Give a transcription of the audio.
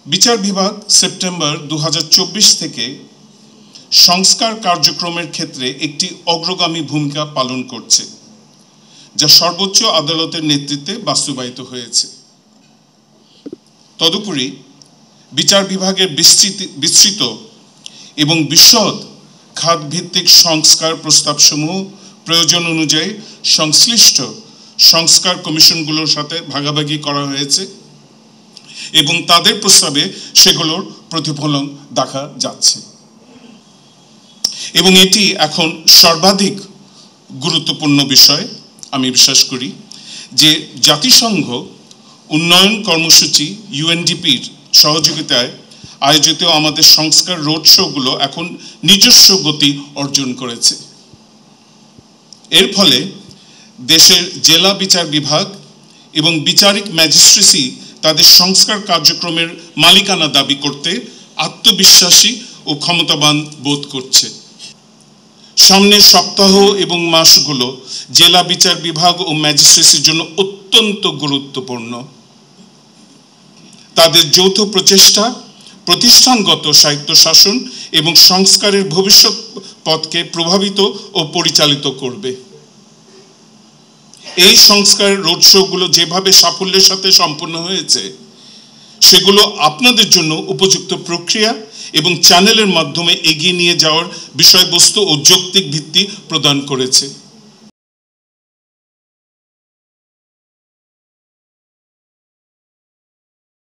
বিচার বিভাগ সেপ্টেম্বর 2024 থেকে সংস্কার কার্যক্রমের ক্ষেত্রে একটি অগ্রগামী ভূমিকা পালন করছে, যা সর্বোচ্চ আদালতের নেতৃত্বে বাস্তবায়িত হয়েছে। তদুপরি বিচার বিভাগের বিস্তৃত এবং বিশদ খাতভিত্তিক সংস্কার প্রস্তাবসমূহ প্রয়োজন অনুযায়ী সংশ্লিষ্ট সংস্কার কমিশনগুলোর সাথে ভাগাভাগি করা হয়েছে এবং তাদের প্রস্তাবে সেগুলোর প্রতিফলন দেখা যাচ্ছে। এবং এটি এখন সর্বাধিক গুরুত্বপূর্ণ বিষয়। আমি বিশ্বাস করি যে জাতিসংঘ উন্নয়ন কর্মসূচি UNDP-র সহযোগিতায় আয়োজিত আমাদের সংস্কার রোড শোগুলো এখন নিজস্ব গতি অর্জন করেছে। এর ফলে দেশের জেলা বিচার বিভাগ এবং বিচারিক ম্যাজিস্ট্রেসি তাদের সংস্কার কার্যক্রমের মালিকানা দাবি করতে আত্মবিশ্বাসী ও ক্ষমতাবান বোধ করছে। সামনের সপ্তাহ এবং মাসগুলো জেলা বিচার বিভাগ ও ম্যাজিস্ট্রেসির জন্য অত্যন্ত গুরুত্বপূর্ণ। তাদের যৌথ প্রচেষ্টা প্রতিষ্ঠানগত স্বায়ত্তশাসন এবং সংস্কারের ভবিষ্যৎ পথকে প্রভাবিত ও পরিচালিত করবে। এই সংস্কার রোড শোগুলো যেভাবে সাফল্যের সাথে সম্পন্ন হয়েছে, সেগুলো আপনাদের জন্য উপযুক্ত প্রক্রিয়া এবং চ্যানেলের মাধ্যমে এগিয়ে নিয়ে যাওয়ার বিষয়বস্তু ও যৌক্তিক ভিত্তি প্রদান করেছে।